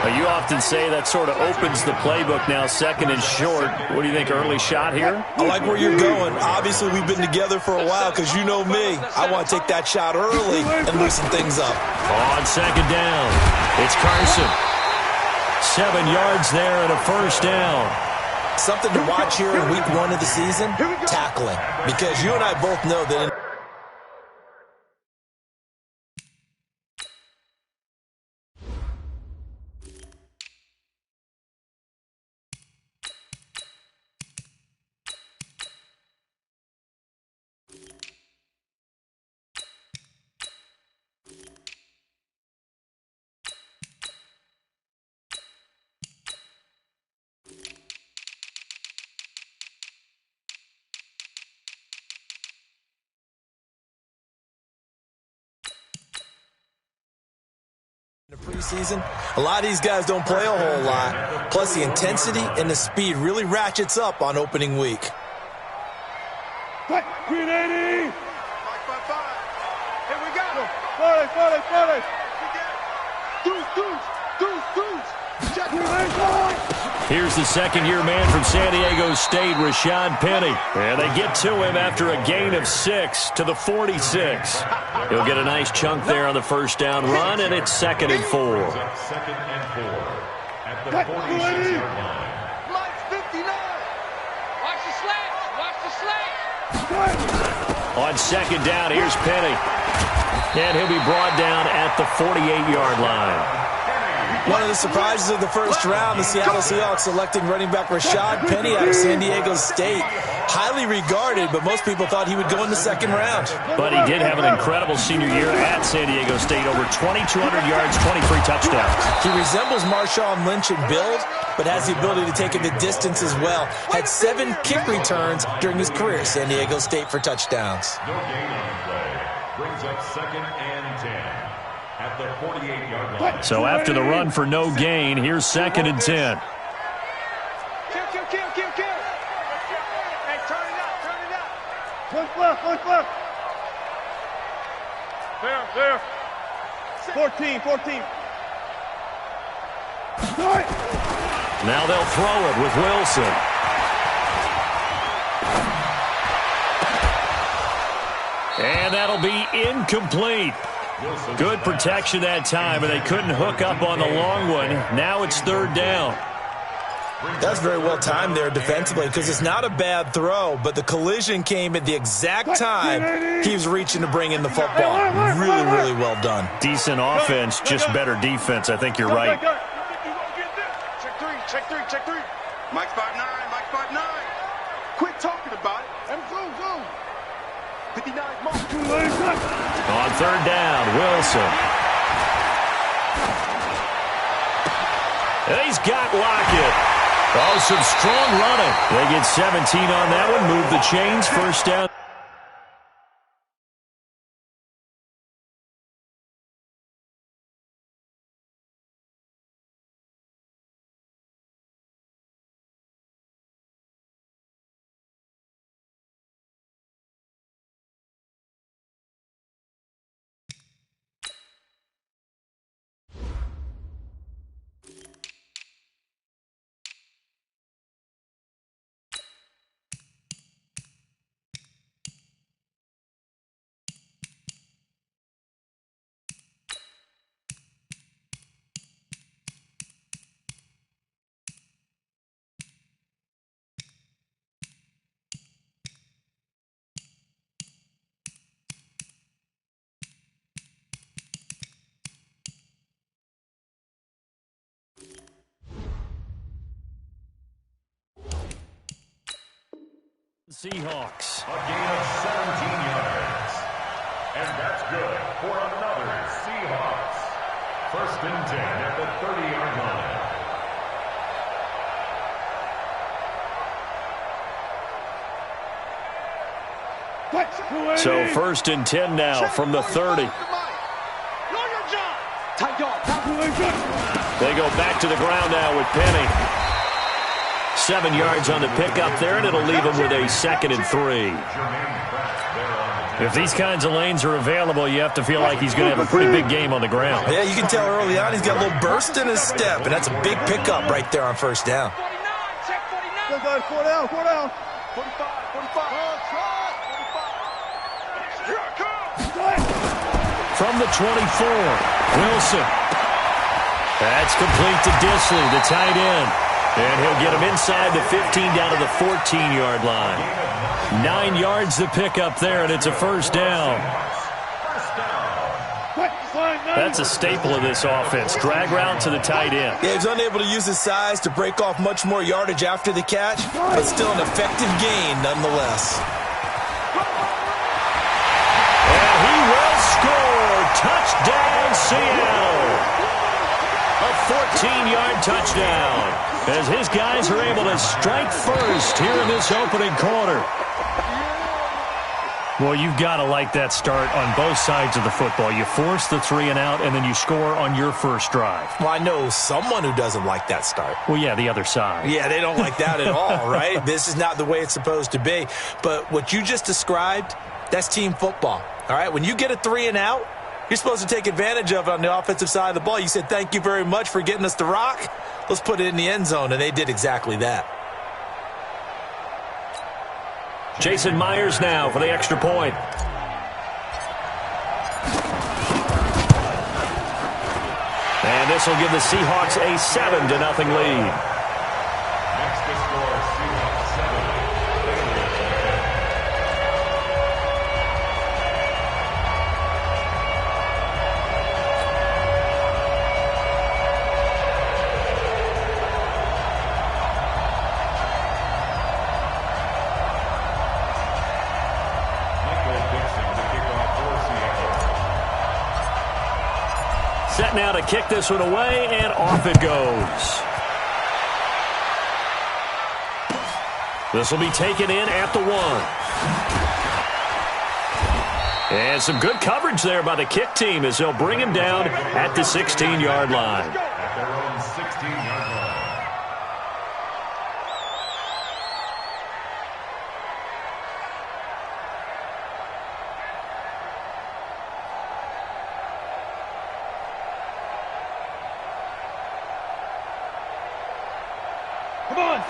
Well, you often say that sort of opens the playbook now, second and short. What do you think, early shot here? I like where you're going. Obviously, we've been together for a while because you know me. I want to take that shot early and loosen things up. On second down, it's Carson. 7 yards there and a first down. Something to watch here in week 1 of the season, tackling. Because you and I both know that in the preseason, a lot of these guys don't play a whole lot. Plus, the intensity and the speed really ratchets up on opening week. 380! 555. Here we go. 40. Check. Here's the second-year man from San Diego State, Rashad Penny. And they get to him after a gain of 6 to the 46. He'll get a nice chunk there on the first down run, and it's 2nd and 4. Second and 4 at the 46-yard line. Mike's 59. Watch the slant. Watch the slant. On second down, here's Penny. And he'll be brought down at the 48-yard line. One of the surprises of the first round, the Seattle Seahawks selecting running back Rashad Penny out of San Diego State. Highly regarded, but most people thought he would go in the second round. But he did have an incredible senior year at San Diego State. Over 2,200 yards, 23 touchdowns. He resembles Marshawn Lynch in build, but has the ability to take it the distance as well. Had 7 kick returns during his career at San Diego State for touchdowns. No gain on the play. Brings up 2nd and 10 at the 48-yard line. So after the run for no gain, here's 2nd and 10. Kill. Hey, turn it up. Look left. There. 14. Now they'll throw it with Wilson. And that'll be incomplete. Good protection that time, and they couldn't hook up on the long one. Now it's 3rd down. That's very well timed there defensively because it's not a bad throw, but the collision came at the exact time he was reaching to bring in the football. Really, really well done. Decent offense, just better defense. I think you're right. Check three. Mike's 5'9". Quit talking about it. And zoom. 59 Mark. On 3rd down, Wilson. And he's got Lockett. Oh, some strong running. They get 17 on that one. Move the chains. First down. Seahawks. A gain of 17 yards. And that's good for another Seahawks. 1st and 10 at the 30-yard line. So 1st and 10 now from the 30. They go back to the ground now with Penny. 7 yards on the pickup there, and it'll leave them with a 2nd and 3. Jermaine Pratt there on the If these kinds of lanes are available, you have to feel like he's going to have a pretty big game on the ground. Yeah, you can tell early on he's got a little burst in his step, and that's a big pickup right there on first down. 49, check 49. 4 down, 4 down. 45, 45. Here I come. From the 24, Wilson. That's complete to Disley, the tight end. And he'll get him inside the 15 down to the 14-yard line. 9 yards to pick up there, and it's a first down. That's a staple of this offense. Drag route to the tight end. Yeah, he's unable to use his size to break off much more yardage after the catch, but still an effective gain nonetheless. And he will score. Touchdown, Seattle. A 14-yard touchdown as his guys are able to strike first here in this opening quarter. Well, you've got to like that start on both sides of the football. You force the 3 and out, and then you score on your first drive. Well, I know someone who doesn't like that start. Well, yeah, the other side. Yeah, they don't like that at all, right? This is not the way it's supposed to be. But what you just described, that's team football, all right? When you get a 3 and out, you're supposed to take advantage of it on the offensive side of the ball. You said, thank you very much for getting us the rock. Let's put it in the end zone, and they did exactly that. Jason Myers now for the extra point. And this will give the Seahawks a 7-0 lead. Next to score, Seahawks 7. Set now to kick this one away, and off it goes. This will be taken in at the 1. And some good coverage there by the kick team as they'll bring him down at the 16-yard line. At their own 16-yard line.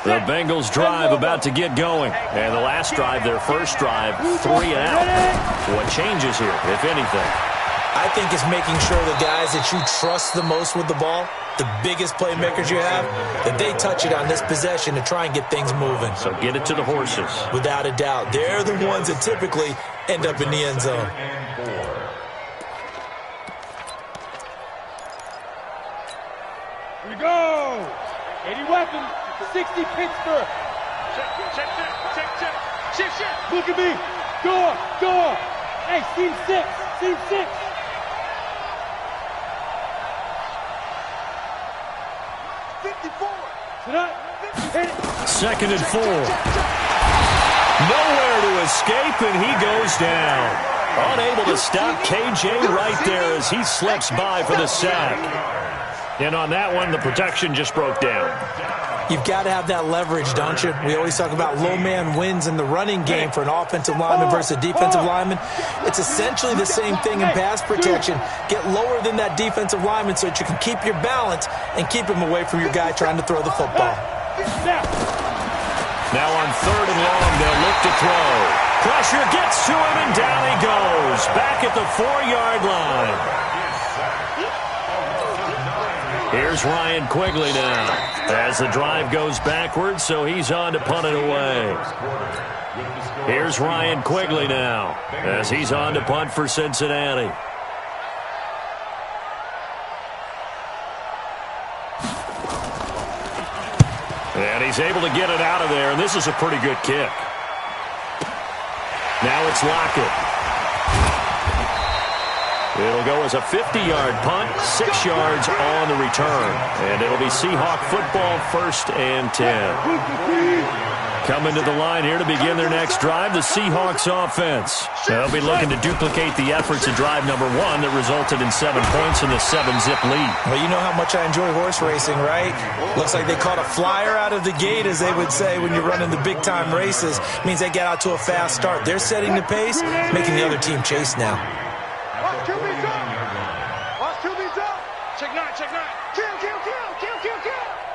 The Bengals drive about to get going. And the last drive, their first drive, 3 and out. What changes here, if anything? I think it's making sure the guys that you trust the most with the ball, the biggest playmakers you have, that they touch it on this possession to try and get things moving. So get it to the horses. Without a doubt. They're the ones that typically end up in the end zone. Here we go. 80 weapons. 60 Pittsburgh. Check. Look at me. Go. Hey, team 6. 54. Hit it. 2nd and 4. Nowhere to escape, and he goes down. Unable to stop KJ right there as he slips by for the sack. And on that one, the protection just broke down. You've got to have that leverage, don't you? We always talk about low man wins in the running game for an offensive lineman versus a defensive lineman. It's essentially the same thing in pass protection. Get lower than that defensive lineman so that you can keep your balance and keep him away from your guy trying to throw the football. Now on 3rd and long, they'll look to throw. Pressure gets to him, and down he goes. Back at the 4-yard line. Here's Ryan Quigley now as the drive goes backwards, so he's on to punt it away. Here's Ryan Quigley now as he's on to punt for Cincinnati. And he's able to get it out of there, and this is a pretty good kick. Now it's Lockett. It'll go as a 50-yard punt, 6 yards on the return. And it'll be Seahawk football, 1st and 10. Coming to the line here to begin their next drive, the Seahawks offense. They'll be looking to duplicate the efforts of drive number 1 that resulted in 7 points in the 7-zip lead. Well, you know how much I enjoy horse racing, right? Looks like they caught a flyer out of the gate, as they would say when you're running the big-time races. Means they get out to a fast start. They're setting the pace, making the other team chase now. Watch QB's up. Watch QB's up. Check 9, check 9. Kill.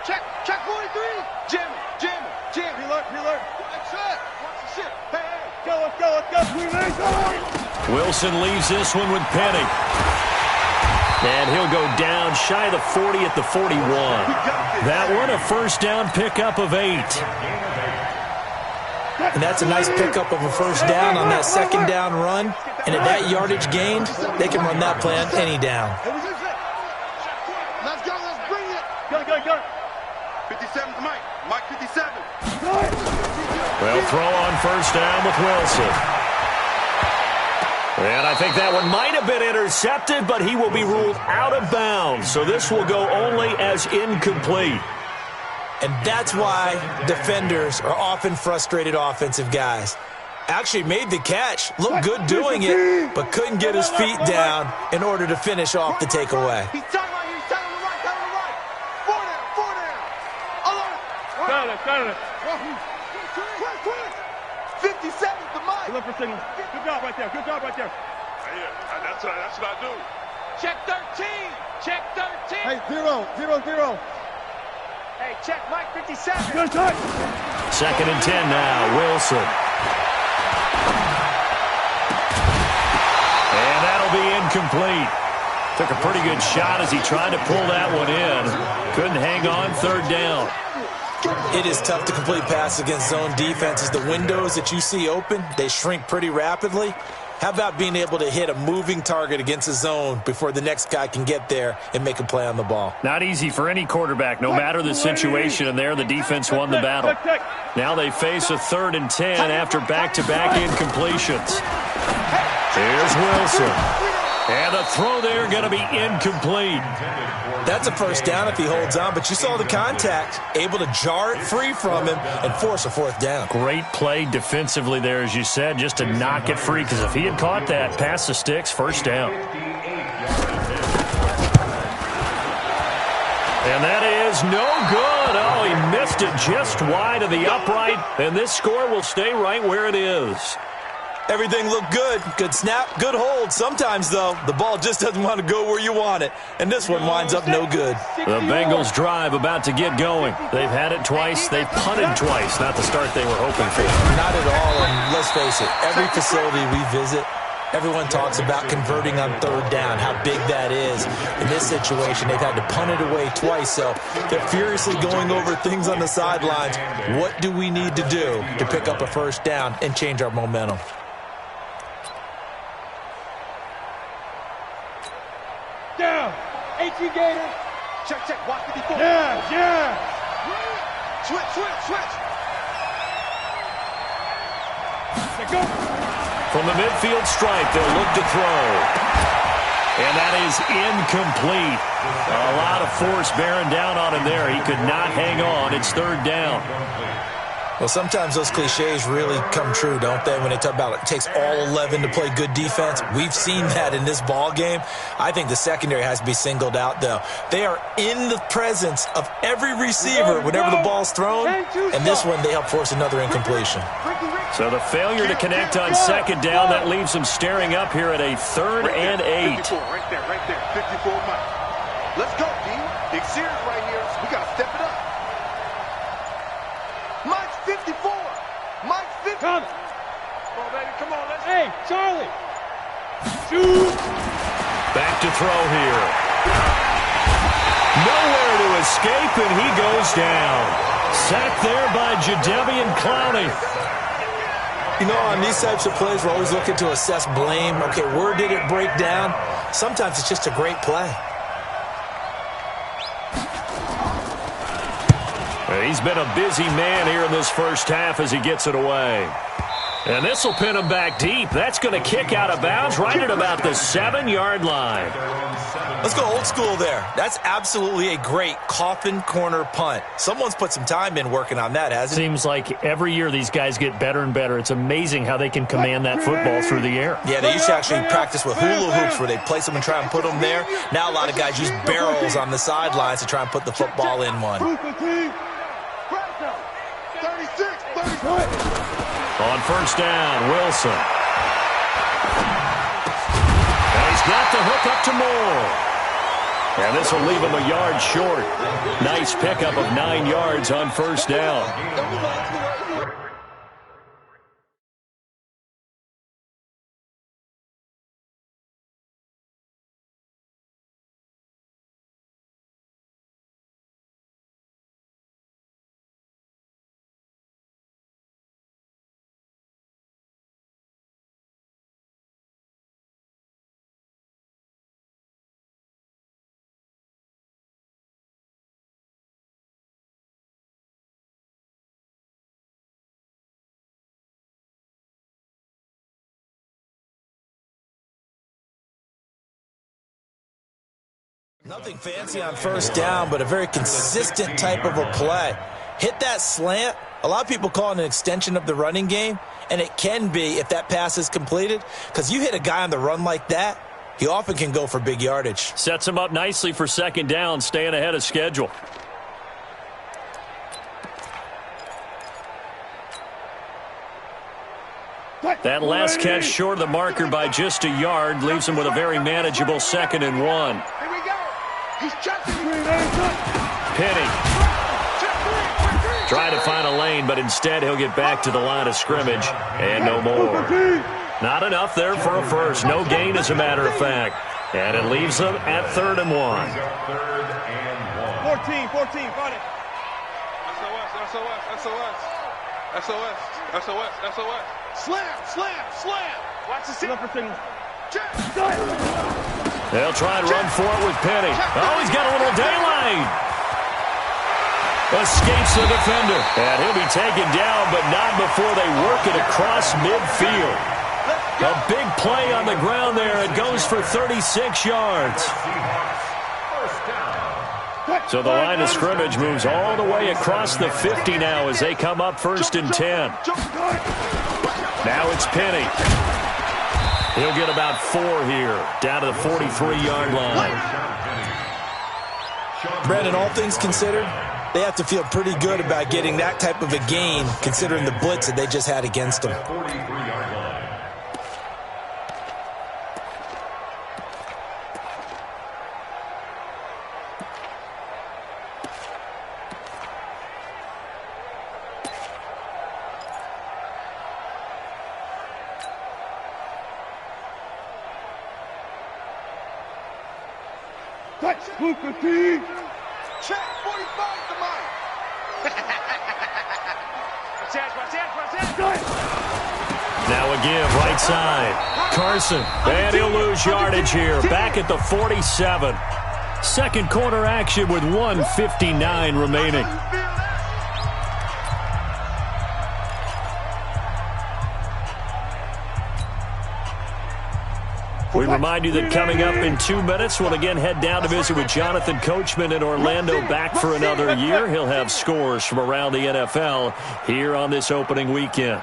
Check 43. Jam it. Reload. That's it. Watch the shit. Hey. Let's go. Wilson leaves this one with Penny. And he'll go down shy of the 40 at the 41. That one, a first down pickup of 8. And that's a nice pickup of a first down on that second down run. And at that yardage gained, they can run that play on any down. Let's go. Let's bring it. Go. 57 to Mike. Mike 57. Well, throw on first down with Wilson. And I think that one might have been intercepted, but he will be ruled out of bounds. So this will go only as incomplete. And that's why defenders are often frustrated offensive guys. Actually made the catch, looked good doing it, but couldn't get his feet down in order to finish off the takeaway. He's time right here. He's time on the right. 4 down. Got it. Quick. 57 to Mike. Look for signal. Good job right there. Yeah, that's what I do. Check 13. Hey, 0. Hey, check Mike 57. Good touch. 2nd and 10 now, Wilson. And that'll be incomplete. Took a pretty good shot as he tried to pull that one in. Couldn't hang on, 3rd down. It is tough to complete passes against zone defenses. The windows that you see open, they shrink pretty rapidly. How about being able to hit a moving target against a zone before the next guy can get there and make a play on the ball? Not easy for any quarterback, no matter the situation, and there the defense won the battle. Now they face a 3rd and 10 after back-to-back incompletions. Here's Wilson. And the throw there going to be incomplete. That's a first down if he holds on, but you saw the contact, able to jar it free from him and force a 4th down. Great play defensively there, as you said, just to knock it free, because if he had caught that, pass the sticks, first down. And that is no good. Oh, he missed it just wide of the upright, and this score will stay right where it is. Everything looked good. Good snap, good hold. Sometimes, though, the ball just doesn't want to go where you want it. And this one winds up no good. The Bengals drive about to get going. They've had it twice. They've punted twice. Not the start they were hoping for. Not at all. And let's face it, every facility we visit, everyone talks about converting on 3rd down, how big that is. In this situation, they've had to punt it away twice, so they're furiously going over things on the sidelines. What do we need to do to pick up a first down and change our momentum? Down. 18 Gator. Check. Watch 54. Yeah. Switch. Let go. From the midfield stripe, they'll look to throw. And that is incomplete. A lot of force bearing down on him there. He could not hang on. It's 3rd down. Well, sometimes those cliches really come true, don't they, when they talk about it takes all 11 to play good defense? We've seen that in this ball game. I think the secondary has to be singled out, though. They are in the presence of every receiver whenever the ball's thrown, and this one they help force another incompletion. So the failure to connect on 2nd down, that leaves them staring up here at a 3rd and 8. 54, right there. 54 Mike. Let's go, D. Big series right here. We got to step it up. Mike's 54. Mike's 50. Come on, baby. Come on. Hey, Charlie. Shoot. Back to throw here. Nowhere to escape, and he goes down. Sacked there by Jadeveon Clowney. You know, on these types of plays, we're always looking to assess blame. Okay, where did it break down? Sometimes it's just a great play. He's been a busy man here in this first half as he gets it away. And this will pin him back deep. That's going to kick out of bounds right at about the 7-yard line. Let's go old school there. That's absolutely a great coffin corner punt. Someone's put some time in working on that, hasn't it? Seems like every year these guys get better and better. It's amazing how they can command that football through the air. Yeah, they used to actually practice with hula hoops where they place them and try and put them there. Now a lot of guys use barrels on the sidelines to try and put the football in one. 36, 35. On first down, Wilson. And he's got the hook up to Moore. And this will leave him a yard short. Nice pickup of 9 yards on first down. Nothing fancy on first down, but a very consistent type of a play. Hit that slant. A lot of people call it an extension of the running game, and it can be if that pass is completed, because you hit a guy on the run like that, he often can go for big yardage. Sets him up nicely for second down, staying ahead of schedule. That last catch short of the marker by just a yard leaves him with a very manageable 2nd and 1. Here we go. He's checking. Penny trying to find a lane, but instead he'll get back to the line of scrimmage and no more. Not enough there for a first. No gain, as a matter of fact. And it leaves them at 3rd and 1. 14, got it. SOS. Slam. Watch the seat. They'll try and run for it with Penny. Oh, he's got a little daylight. Escapes the defender. And he'll be taken down, but not before they work it across midfield. A big play on the ground there. It goes for 36 yards. So the line of scrimmage moves all the way across the 50 now as they come up 1st and 10. Now it's Penny. He'll get about 4 here, down to the 43-yard line. Brandon, all things considered, they have to feel pretty good about getting that type of a gain, considering the blitz that they just had against them. Check 45 to Mike. Now a give, right side. Carson, and he'll lose yardage here. Back at the 47. Second quarter action with 1:59 remaining. We remind you that coming up in 2 minutes, we'll again head down to visit with Jonathan Coachman in Orlando, back for another year. He'll have scores from around the NFL here on this opening weekend.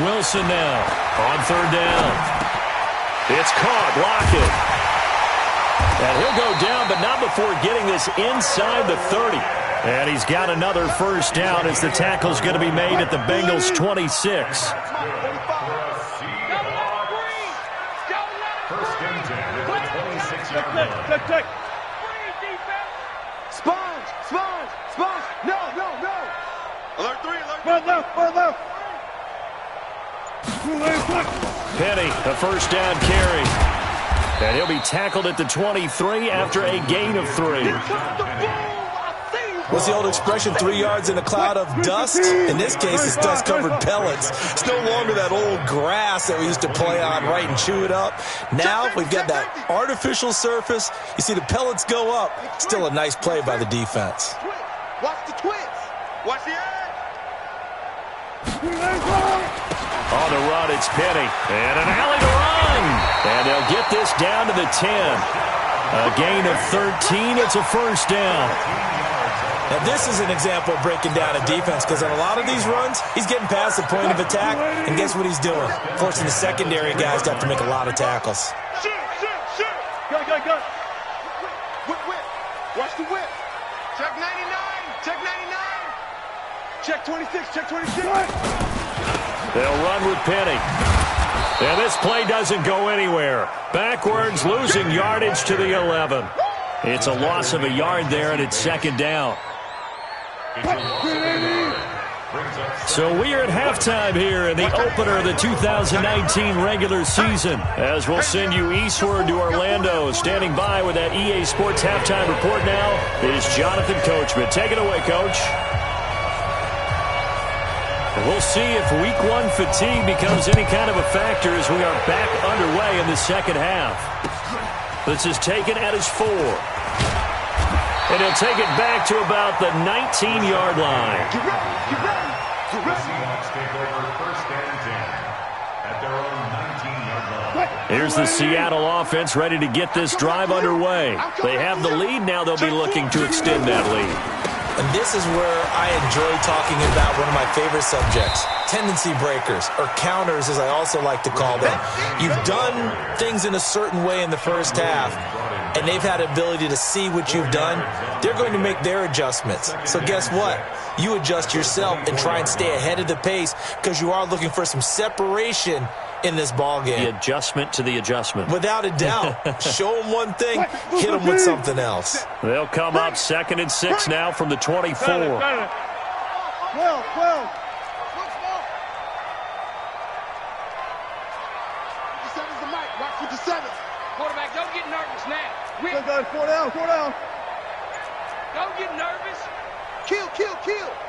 Wilson now on 3rd down. It's caught. Lockett. And he'll go down, but not before getting this inside the 30. And he's got another first down as the tackle's going to be made at the Bengals' 26. Check. Sponge. No. Alert 3. Left. Penny, a first down carry. And he'll be tackled at the 23 after a gain of 3. What's the old expression, 3 yards in a cloud of dust? In this case, it's dust-covered pellets. It's no longer that old grass that we used to play on, right, and chew it up. Now we've got that artificial surface. You see the pellets go up. Still a nice play by the defense. Watch the twist. Watch the edge. On the run, it's Penny. And an alley to run. And they'll get this down to the 10. A gain of 13. It's a first down. Now, this is an example of breaking down a defense because on a lot of these runs, he's getting past the point of attack, and guess what he's doing? Forcing the secondary guys to have to make a lot of tackles. Shoot. Go. Whip. Watch the whip. Check 99. Check 99. Check 26. Check 26. They'll run with Penny. And this play doesn't go anywhere. Backwards, losing yardage to the 11. It's a loss of a yard there, and it's second down. So we are at halftime here in the opener of the 2019 regular season. As we'll send you eastward to Orlando. Standing by with that EA Sports halftime report now is Jonathan Coachman. Take it away, Coach. And we'll see if week one fatigue becomes any kind of a factor as we are back underway in the second half. This is taken at his 4. And he'll take it back to about the 19-yard line. Get ready. The Seahawks take over first and 10 at their own 19-yard line. Here's the Seattle offense ready to get this drive underway. They have the lead. Now they'll be looking to extend that lead. And this is where I enjoy talking about one of my favorite subjects, tendency breakers, or counters as I also like to call them. You've done things in a certain way in the first half, and they've had the ability to see what you've done. They're going to make their adjustments. So guess what? You adjust yourself and try and stay ahead of the pace because you are looking for some separation in this ball game. The adjustment to the adjustment. Without a doubt. Show them one thing, hit them with something else. They'll come up 2nd and 6 now from the 24. 12. Quarterback, don't get nervous now. Four down. Don't get nervous. Kill.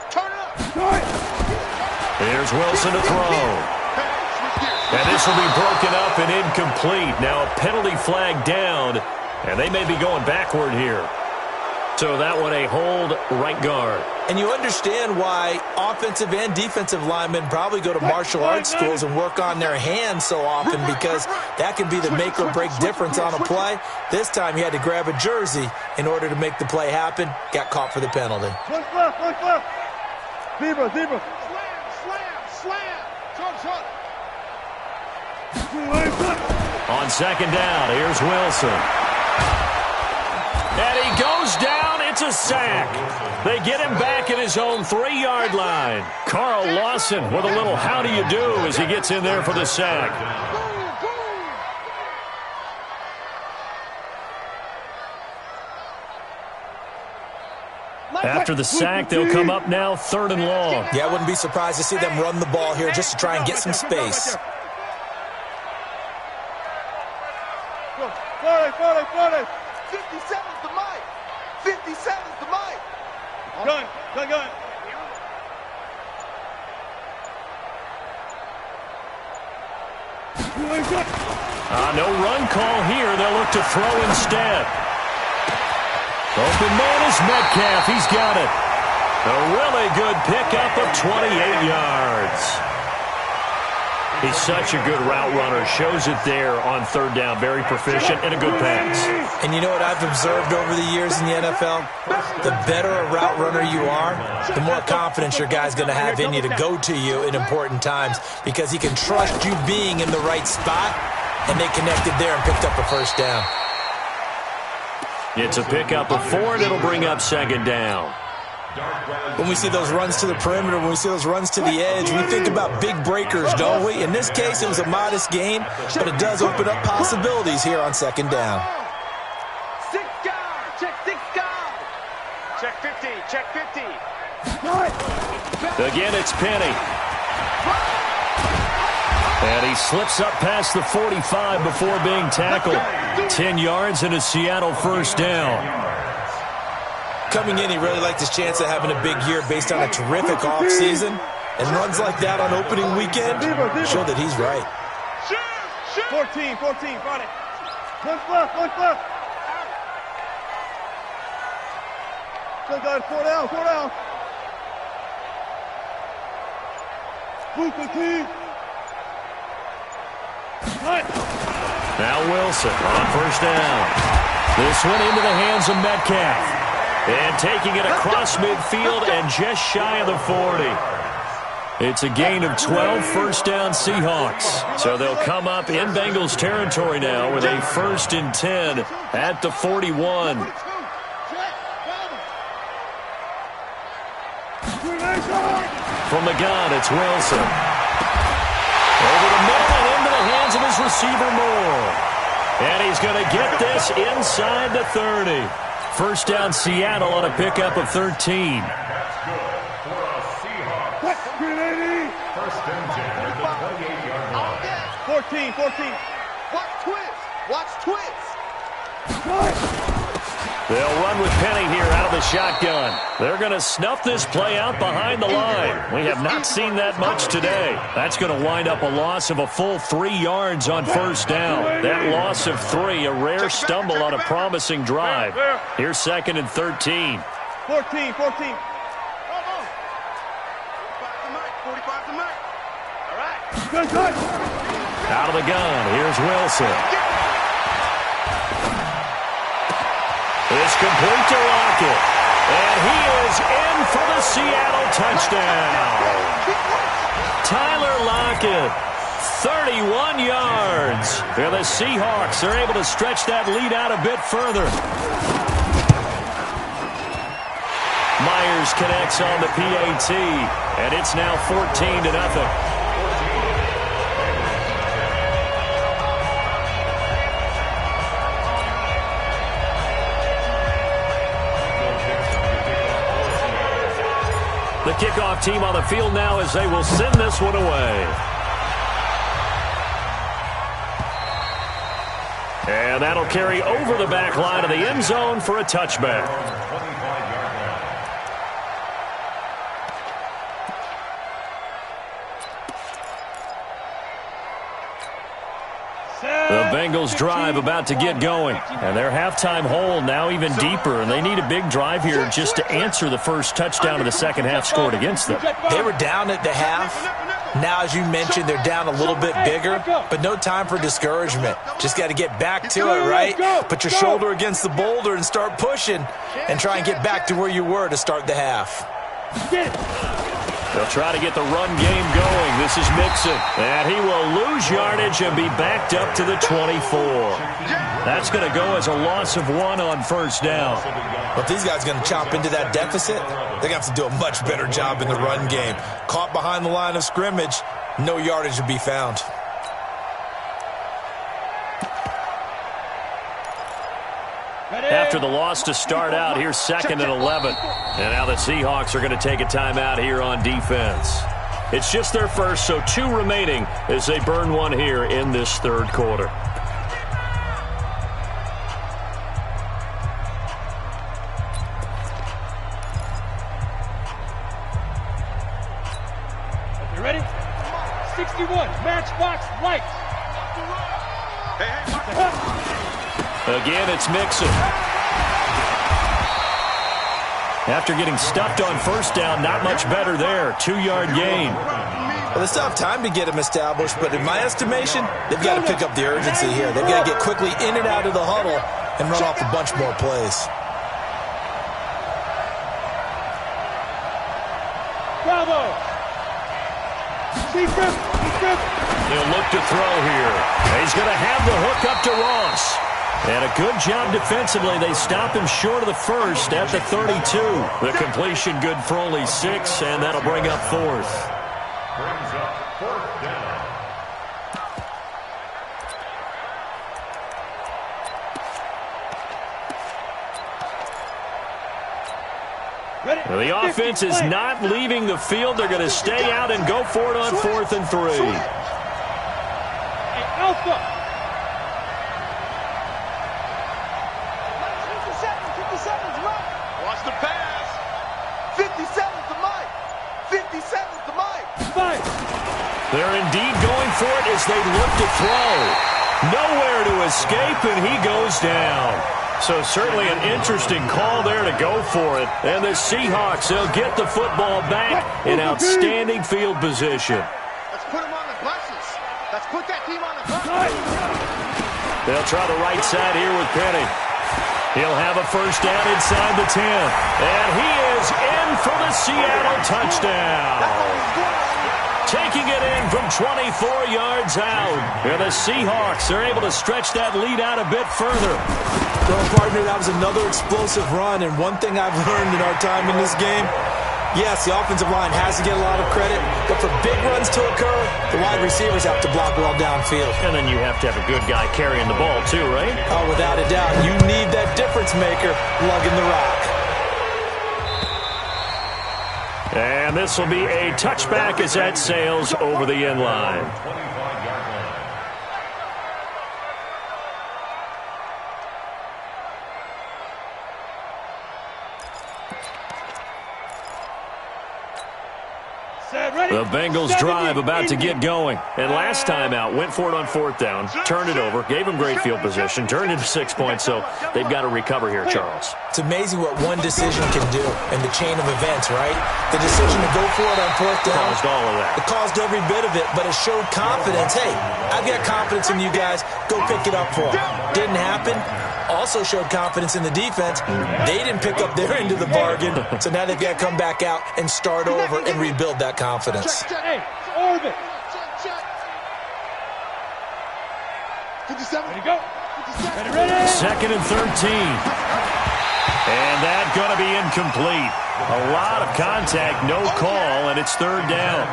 Turn it up. Here's Wilson to throw. And this will be broken up and incomplete. Now a penalty flag down, and they may be going backward here. So that one a hold right guard. And you understand why offensive and defensive linemen probably go to martial arts schools and work on their hands so often because that can be the make or break difference on a play. This time he had to grab a jersey in order to make the play happen. Got caught for the penalty. Look left. Zebra. Slam. Short. On second down, here's Wilson. And he goes down. It's a sack. They get him back at his own 3-yard line. Carl Lawson with a little how do you do as he gets in there for the sack. After the sack, they'll come up now 3rd and long. Yeah, I wouldn't be surprised to see them run the ball here just to try and get some space. 40. 57's the mic. 57's the mic. Gun. No run call here. They'll look to throw instead. Open man is Metcalf. He's got it. A really good pickup of 28 yards. He's such a good route runner. Shows it there on 3rd down. Very proficient and a good pass. And you know what I've observed over the years in the NFL? The better a route runner you are, the more confidence your guy's going to have in you to go to you in important times because he can trust you being in the right spot, and they connected there and picked up a first down. It's a pickup of 4, and it'll bring up 2nd down. When we see those runs to the perimeter, when we see those runs to the edge, we think about big breakers, don't we? In this case, it was a modest gain, but it does open up possibilities here on 2nd down. 6 guard. Check 6 guard. Check 50. Check 50. Again, it's Penny. And he slips up past the 45 before being tackled. 10 yards and a Seattle first down. Coming in, he really liked his chance of having a big year based on a terrific offseason. And runs like that on opening weekend show that he's right. 14, Friday. Look left. Good, 4 down. Now Wilson on first down. This one into the hands of Metcalf. And taking it across midfield and just shy of the 40. It's a gain of 12, first down Seahawks. So they'll come up in Bengals territory now with a 1st and 10 at the 41. From the gun, it's Wilson. Over the middle and into the hands of his receiver Moore. And he's going to get this inside the 30. First down Seattle on a pickup of 13. That's good for a Seahawks. First and 10 at the 28-yard line. 14. Watch twist. Watch twist. They'll run with Penny here out of the shotgun. They're going to snuff this play out behind the line. We have not seen that much today. That's going to wind up a loss of a full 3 yards on first down. That loss of 3, a rare stumble on a promising drive. Here's 2nd and 13. 14. 45 to Mike. All right. Out of the gun, here's Wilson. It's complete to Lockett. And he is in for the Seattle touchdown. Tyler Lockett, 31 yards. And the Seahawks are able to stretch that lead out a bit further. Myers connects on the PAT, and it's now 14-0. The kickoff team on the field now as they will send this one away. And that'll carry over the back line of the end zone for a touchback. The Bengals drive about to get going. And their halftime hole now even deeper. And they need a big drive here just to answer the first touchdown of the second half scored against them. They were down at the half. Now, as you mentioned, they're down a little bit bigger. But no time for discouragement. Just got to get back to it, right? Put your shoulder against the boulder and start pushing. And try and get back to where you were to start the half. They'll try to get the run game going. This is Mixon. And he will lose yardage and be backed up to the 24. That's going to go as a loss of 1 on first down. But if these guys are going to chop into that deficit, they're going to have to do a much better job in the run game. Caught behind the line of scrimmage, no yardage to be found. After the loss to start out, here's 2nd and 11. And now the Seahawks are going to take a timeout here on defense. It's just their first, so 2 remaining as they burn one here in this third quarter. You ready? 61, matchbox lights. Again, it's Mixon. After getting stuffed on first down, not much better there. 2-yard gain. Well, they still have time to get him established, but in my estimation, they've got to pick up the urgency here. They've got to get quickly in and out of the huddle and run off a bunch more plays. Bravo. He'll look to throw here. He's going to have the hook up to Ross. And a good job defensively. They stop him short of the first at the 32. The completion good for only 6, and that'll bring up 4th. Brings up 4th down. Well, the offense is not leaving the field. They're going to stay out and go for it on 4th and 3. Hey, Alpha. 57's Mike. Watch the pass. 57's the Mike. 57's the Mike. 5. They're indeed going for it as they look to throw. Nowhere to escape, and he goes down. So certainly an interesting call there to go for it. And the Seahawks, they'll get the football back in outstanding field position. They'll try the right side here with Penny. He'll have a first down inside the 10. And he is in for the Seattle touchdown. Taking it in from 24 yards out. And the Seahawks are able to stretch that lead out a bit further. Well, partner, that was another explosive run. And one thing I've learned in our time in this game, yes, the offensive line has to get a lot of credit, but for big runs to occur, the wide receivers have to block well downfield. And then you have to have a good guy carrying the ball too, right? Oh, without a doubt. You need that difference maker lugging the rock. And this will be a touchback as that sails over the end line. The Bengals drive about to get going. And last time out, went for it on fourth down, turned it over, gave them great field position, turned into 6 points, so they've got to recover here, Charles. It's amazing what one decision can do in the chain of events, right? The decision to go for it on fourth down. Caused all of that. It caused every bit of it, but it showed confidence. Hey, I've got confidence in you guys. Go pick it up for them. Didn't happen. Also showed confidence in the defense. They didn't pick up their end of the bargain, so now they've got to come back out and start over and rebuild that confidence. Hey, orbit. 57. Ready to go. Ready. Second and 13. And that's going to be incomplete. A lot of contact, no call, and it's third down.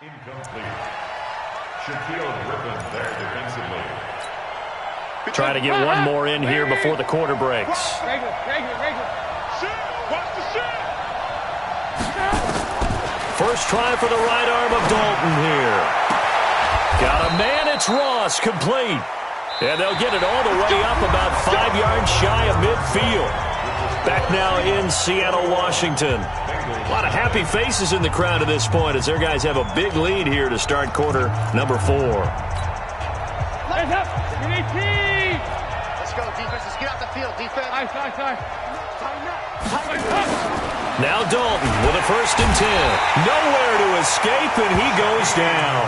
Incomplete. Shaquille Griffin there defensively. Trying to get one more in here before the quarter breaks. Regular. Watch the shit. First try for the right arm of Dalton here. Got a man, it's Ross, complete. And they'll get it all the way up about 5 yards shy of midfield. Back now in Seattle, Washington. A lot of happy faces in the crowd at this point as their guys have a big lead here to start quarter number 4. Hands up. 18. Let's go, defense. Let's get out the field, defense. Sorry. Now Dalton with a first and 10. Nowhere to escape, and he goes down.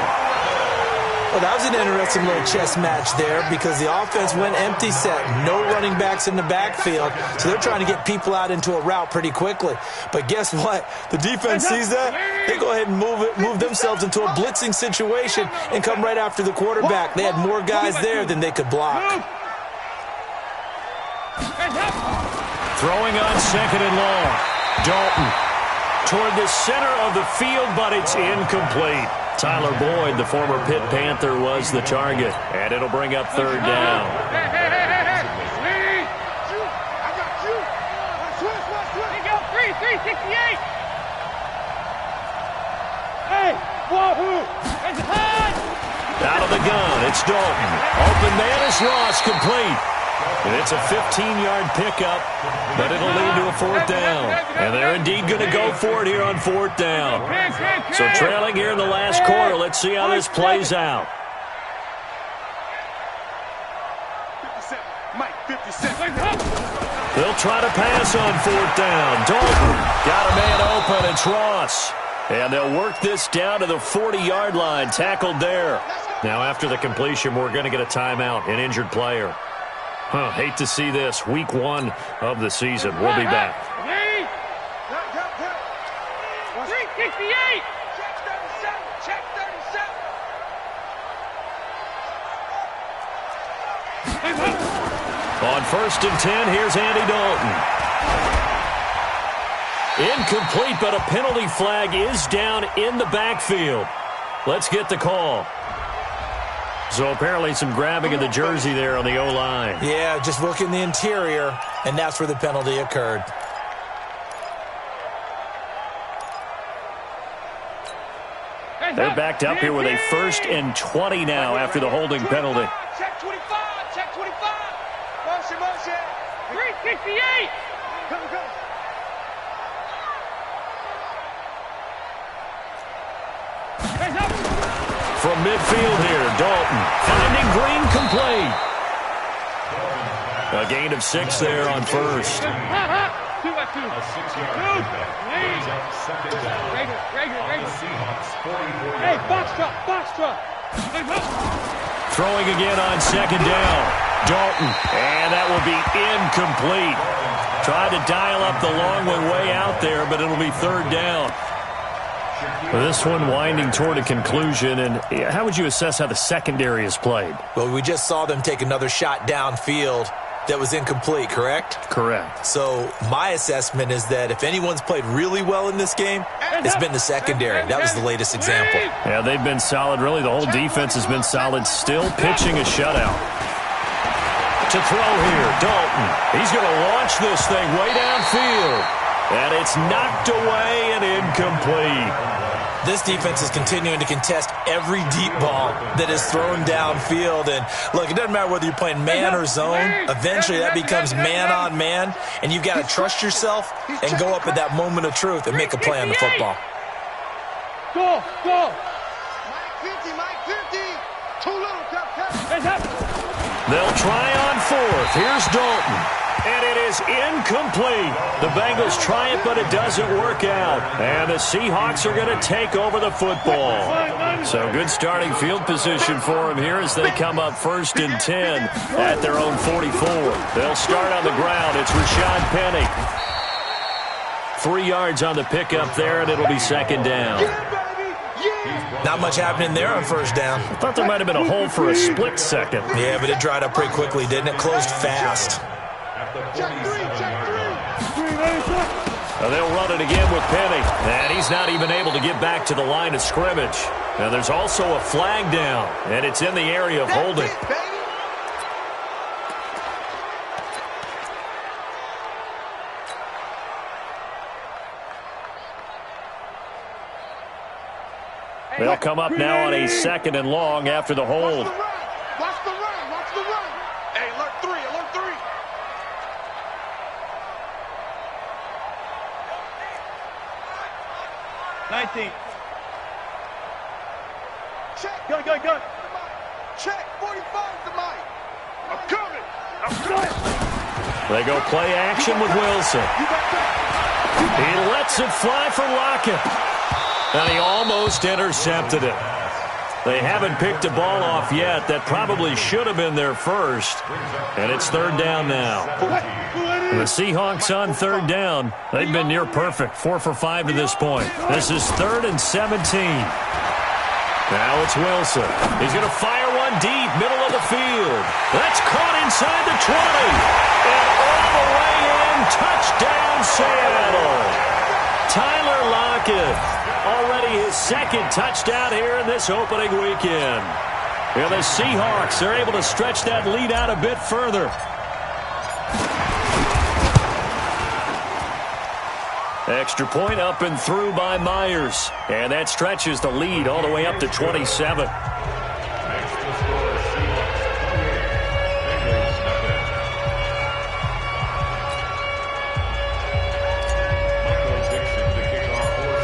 Well, that was an interesting little chess match there because the offense went empty set. No running backs in the backfield, so they're trying to get people out into a route pretty quickly. But guess what? The defense sees that. They go ahead and move themselves into a blitzing situation and come right after the quarterback. They had more guys there than they could block. Throwing on second and long. Dalton toward the center of the field, but it's incomplete. Tyler Boyd, the former Pitt Panther, was the target, and it'll bring up third down. Hey. I got you. Switch. Here you go. 368. Hey, wahoo. It's hot. Out of the gun, it's Dalton. Open man is Ross, complete. And it's a 15-yard pickup, but it'll lead to a fourth down. And they're indeed going to go for it here on fourth down. So trailing here in the last quarter, let's see how this plays out. 57. Mike, 57. They'll try to pass on fourth down. Dalton got a man open. It's Ross. And they'll work this down to the 40-yard line, tackled there. Now after the completion, we're going to get a timeout, an injured player. Hate to see this. Week 1 of the season. We'll be back. 368. Check 37. On first and 10, here's Andy Dalton. Incomplete, but a penalty flag is down in the backfield. Let's get the call. So apparently some grabbing of the jersey there on the O-line. Yeah, just working the interior, and that's where the penalty occurred. They're backed up here with a 1st and 20 now after the holding penalty. Check 25. Check 25. Motion. 368. Go. From midfield here, Dalton finding Green complete. A gain of 6 there on first. 2 by 2. A 6-yard second down. Regular. Seahawks 44 Hey, box truck. Throwing again on 2nd down. Dalton, and that will be incomplete. Tried to dial up the long one way out there, but it'll be 3rd down. This one winding toward a conclusion, and how would you assess how the secondary has played? Well, we just saw them take another shot downfield that was incomplete, correct? Correct. So my assessment is that if anyone's played really well in this game, it's been the secondary. That was the latest example. Yeah, they've been solid. Really, the whole defense has been solid. Still pitching a shutout. To throw here, Dalton. He's going to launch this thing way downfield. And it's knocked away and incomplete. This defense is continuing to contest every deep ball that is thrown downfield. And, look, it doesn't matter whether you're playing man or zone. Eventually, that becomes man-on-man, and you've got to trust yourself and go up at that moment of truth and make a play on the football. Go. Mike 50. Too little, cut. They'll try on 4th. Here's Dalton. And it is incomplete. The Bengals try it, but it doesn't work out. And the Seahawks are going to take over the football. So good starting field position for them here as they come up 1st and 10 at their own 44. They'll start on the ground. It's Rashad Penny. 3 yards on the pickup there, and it'll be 2nd down. Not much happening there on 1st down. I thought there might have been a hole for a split second. Yeah, but it dried up pretty quickly, didn't it? Closed fast. Check 3. They'll run it again with Penny. And he's not even able to get back to the line of scrimmage. Now there's also a flag down, and it's in the area of holding. They'll come up now on a 2nd and long after the hold. Watch the run. Hey, alert 3. 19. Check. Go. Check. 45 to Mike. I'm coming. They go play action with Wilson. He lets it fly for Lockett. And he almost intercepted it. They haven't picked a ball off yet. That probably should have been their first. And it's 3rd down now. The Seahawks on 3rd down. They've been near perfect. 4 for 5 to this point. This is 3rd and 17. Now it's Wilson. He's going to fire one deep, middle of the field. That's caught inside the 20. And all the way in. Touchdown, Seattle. Tyler Lockett. Already his 2nd touchdown here in this opening weekend. And the Seahawks are able to stretch that lead out a bit further. Extra point up and through by Myers. And that stretches the lead all the way up to 27.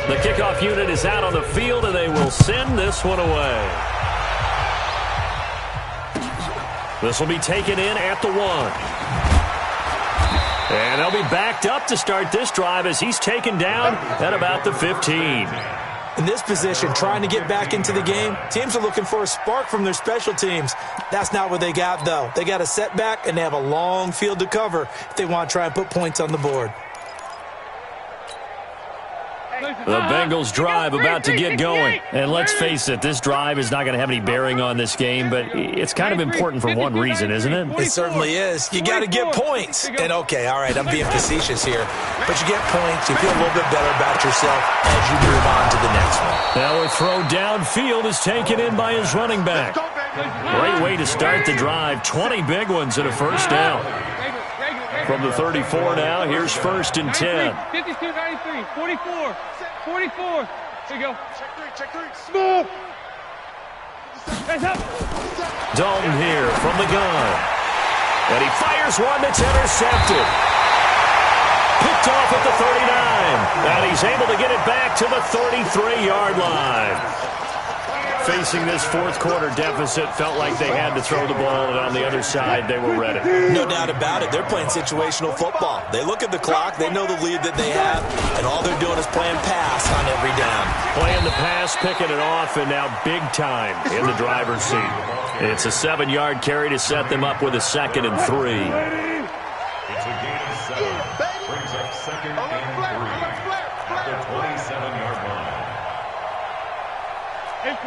The kickoff unit is out on the field, and they will send this one away. This will be taken in at the 1. And they'll be backed up to start this drive as he's taken down at about the 15. In this position, trying to get back into the game, teams are looking for a spark from their special teams. That's not what they got, though. They got a setback, and they have a long field to cover if they want to try and put points on the board. The Bengals drive about to get going. And let's face it, this drive is not going to have any bearing on this game, but it's kind of important for one reason, isn't it? It certainly is. You got to get points. And, okay, all right, I'm being facetious here, but you get points, you feel a little bit better about yourself as you move on to the next one. Now a throw downfield is taken in by his running back. Great way to start the drive. 20 big ones and a 1st down. From the 34 now, here's 1st and 10. 52-93, 44, Here you go. Check three. Smooth. Hands up. Dalton here from the gun. And he fires one that's intercepted. Picked off at the 39. And he's able to get it back to the 33-yard line. Facing this fourth quarter deficit, felt like they had to throw the ball, and on the other side, they were ready. No doubt about it. They're playing situational football. They look at the clock, they know the lead that they have, and all they're doing is playing pass on every down. Playing the pass, picking it off, and now big time in the driver's seat. It's a 7-yard carry to set them up with a 2nd and 3. It's a gain of 7. Brings up 2nd and 3 at the 27-yard line. 18.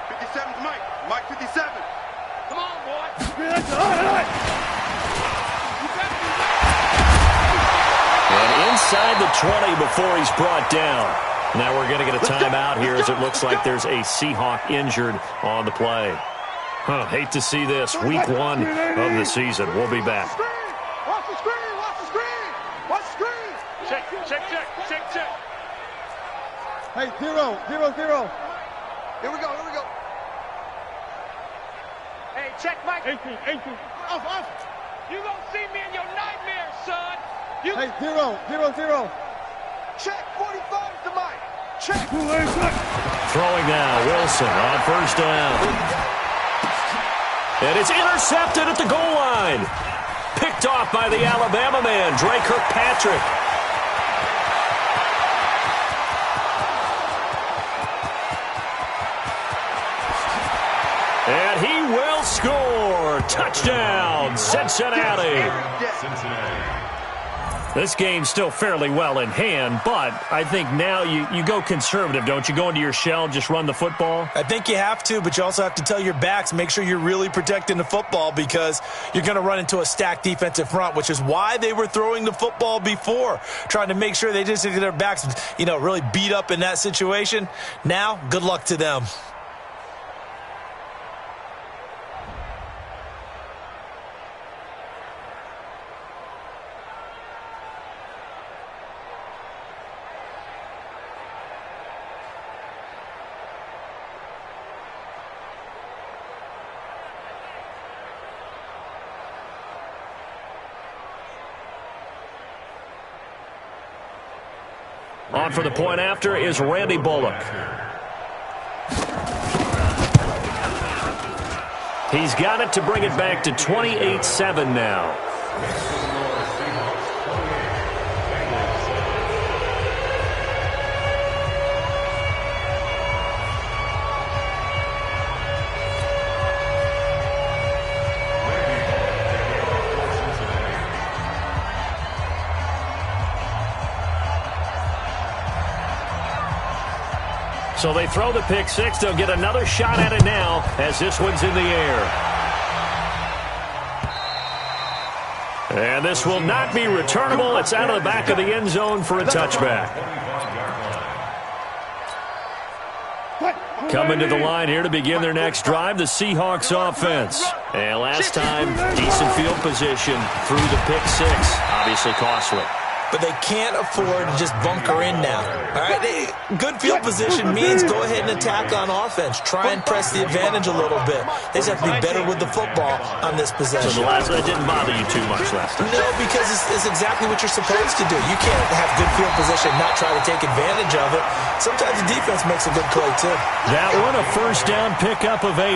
57's Mike. Mike 57. Come on, boy. All right. And inside the 20 before he's brought down. Now we're going to get a timeout here as it looks like there's a Seahawk injured on the play. Hate to see this. Week 1 of the season. We'll be back. Watch the screen. Check. Hey, 0. Here we go. Hey, check Mike. 18. Off. You gonna see me in your nightmares, son. You Hey, 0. Check 45 to Mike. Check. Throwing now, Wilson on first down. And it's intercepted at the goal line. Picked off by the Alabama man, Dre Kirkpatrick. And he will score. Touchdown, Cincinnati. This game's still fairly well in hand, but I think now you go conservative, don't you? Go into your shell, just run the football? I think you have to, but you also have to tell your backs, make sure you're really protecting the football because you're going to run into a stacked defensive front, which is why they were throwing the football before, trying to make sure they just get their backs, really beat up in that situation. Now, good luck to them. On for the point after is Randy Bullock. He's got it to bring it back to 28-7 now. So they throw the pick six. They'll get another shot at it now as this one's in the air. And this will not be returnable. It's out of the back of the end zone for a touchback. Coming to the line here to begin their next drive, the Seahawks offense. And last time, decent field position through the pick six. Obviously costly. But they can't afford to just bunker in now. All right, good field position means go ahead and attack on offense. Try and press the advantage a little bit. They just have to be better with the football on this possession. So the last that didn't bother you too much last time. No, because it's exactly what you're supposed to do. You can't have good field position and not try to take advantage of it. Sometimes the defense makes a good play, too. That one, a first down pickup of 8.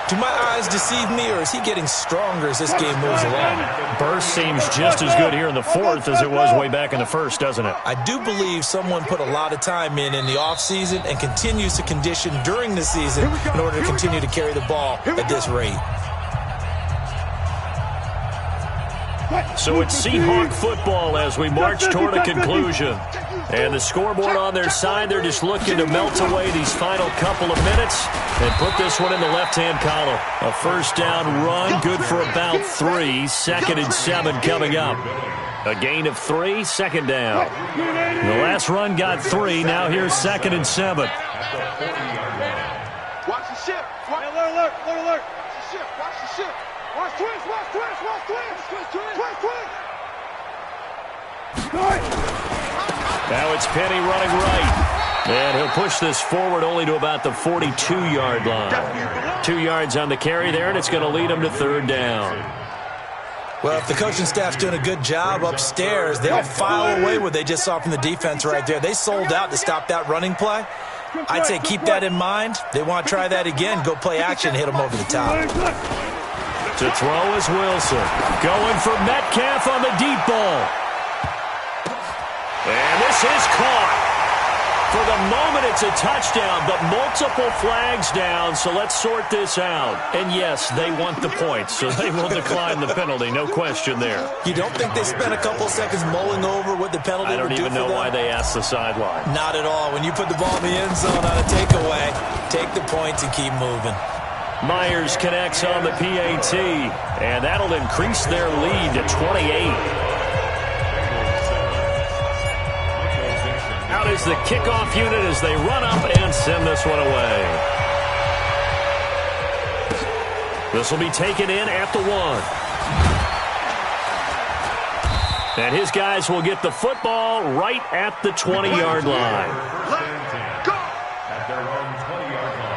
Do my eyes deceive me, or is he getting stronger as this game moves along? Burst seems just as good here in the fourth as it was way back in the first, doesn't it? I do believe someone put a lot of time in the offseason and continues to condition during the season in order to continue to carry the ball at this rate. So it's Seahawk football as we march toward a conclusion. And the scoreboard on their side, they're just looking to melt away these final couple of minutes and put this one in the left-hand column. A first down run, good for about 3. 2nd and 7 coming up. A gain of 3, 2nd down. The last run got 3, now here's 2nd and 7. Watch the ship. Alert. Watch the ship. Watch the ship. Watch twist. Now it's Penny running right. And he'll push this forward only to about the 42-yard line. 2 yards on the carry there, and it's going to lead him to third down. Well, if the coaching staff's doing a good job upstairs, they'll file away what they just saw from the defense right there. They sold out to stop that running play. I'd say keep that in mind. They want to try that again. Go play action, hit them over the top. To throw is Wilson. Going for Metcalf on the deep ball. And this is caught. For the moment, it's a touchdown, but multiple flags down, so let's sort this out. And yes, they want the points, so they will decline the penalty, no question there. You don't think they spent a couple seconds mulling over what the penalty would do for them? I don't even know why they asked the sideline. Not at all. When you put the ball in the end zone on a takeaway, take the points and keep moving. Myers connects on the PAT, and that'll increase their lead to 28. Out is the kickoff unit as they run up and send this one away. This will be taken in at the 1. And his guys will get the football right at the 20-yard line. Go! At their own 20-yard line.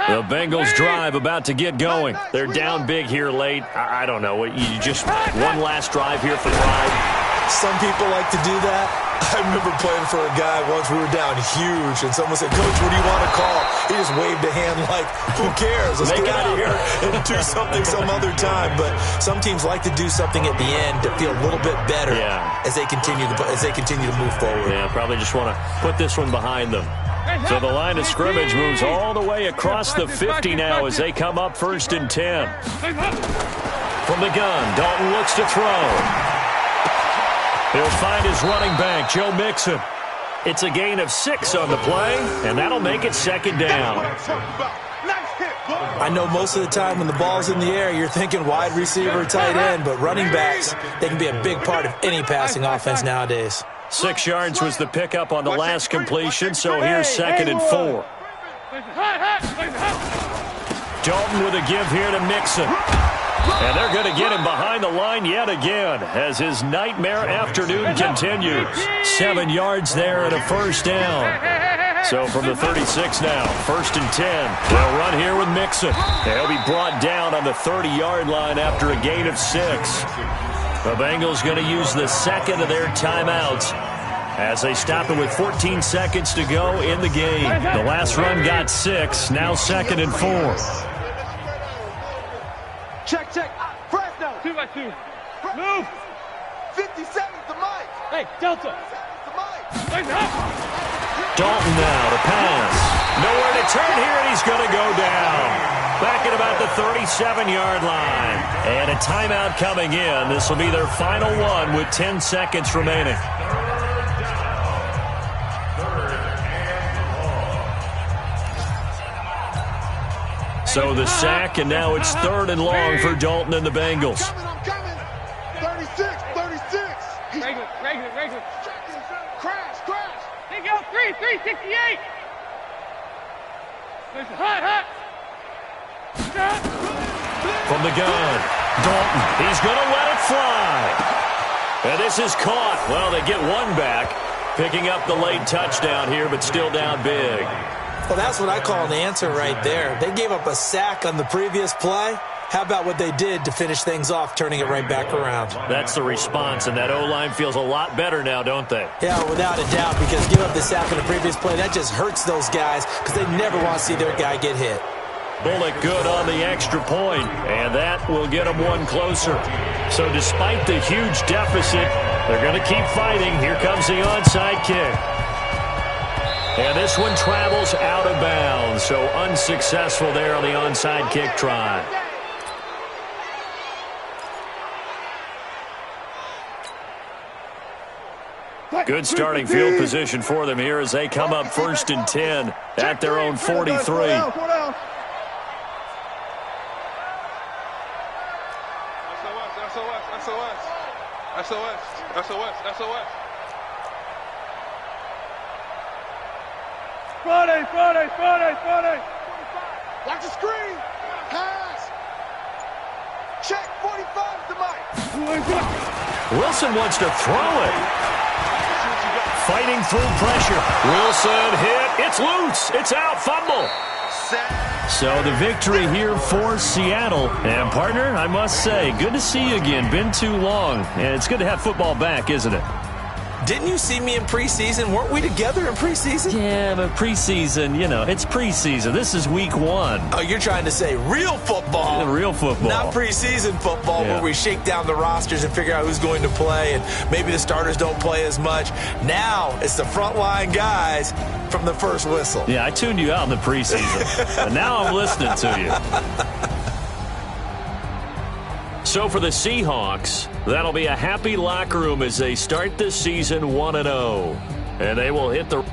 The Bengals drive about to get going. They're down big here late. I don't know. You just one last drive here for pride. Some people like to do that. I remember playing for a guy once. We were down huge, and someone said, "Coach, what do you want to call?" He just waved a hand like, "Who cares? Let's get out of here and do something some other time." But some teams like to do something at the end to feel a little bit better as they continue to move forward. Yeah, probably just want to put this one behind them. So the line of scrimmage moves all the way across the 50 now as they come up 1st and 10. From the gun, Dalton looks to throw. He'll find his running back, Joe Mixon. It's a gain of 6 on the play, and that'll make it 2nd down. I know most of the time when the ball's in the air, you're thinking wide receiver, tight end, but running backs, they can be a big part of any passing offense nowadays. 6 yards was the pickup on the last completion, so here's 2nd and 4. Dalton with a give here to Mixon. And they're going to get him behind the line yet again as his nightmare afternoon continues. 7 yards there and a 1st down. So from the 36 now, 1st and 10. They'll run here with Mixon. He'll be brought down on the 30-yard line after a gain of 6. The Bengals going to use the second of their timeouts as they stop it with 14 seconds to go in the game. The last run got 6, now 2nd and 4. Check. Fresno. 2x2. Move. 50 seconds to Mike. Hey, Delta. Dalton now to pass. Nowhere to turn here, and he's going to go down. Back at about the 37-yard line. And a timeout coming in. This will be their final one with 10 seconds remaining. So the sack, and now it's 3rd and long for Dalton and the Bengals. I'm coming. 36. Regular. Crash. Hey, go, 368. Hot. From the gun, Dalton, he's going to let it fly. And this is caught. Well, they get one back, picking up the late touchdown here, but still down big. Well, that's what I call an answer right there. They gave up a sack on the previous play. How about what they did to finish things off, turning it right back around? That's the response, and that O-line feels a lot better now, don't they? Yeah, without a doubt, because give up the sack on the previous play, that just hurts those guys because they never want to see their guy get hit. Bullock good on the extra point, and that will get them one closer. So despite the huge deficit, they're going to keep fighting. Here comes the onside kick. And this one travels out of bounds, so unsuccessful there on the onside kick try. Good starting field position for them here as they come up 1st and 10 at their own 43. SOS. Friday. Watch the screen. Pass. Check. 45 to Mike. Wilson wants to throw it. Fighting through pressure. Wilson hit. It's loose. It's out. Fumble. So the victory here for Seattle. And, partner, I must say, good to see you again. Been too long. And it's good to have football back, isn't it? Didn't you see me in preseason? Weren't we together in preseason? Yeah, but preseason, it's preseason. This is week 1. Oh, you're trying to say real football. Yeah, real football. Not preseason football where we shake down the rosters and figure out who's going to play, and maybe the starters don't play as much. Now it's the frontline guys from the first whistle. Yeah, I tuned you out in the preseason. But now I'm listening to you. So for the Seahawks, that'll be a happy locker room as they start this season 1-0. And they will hit the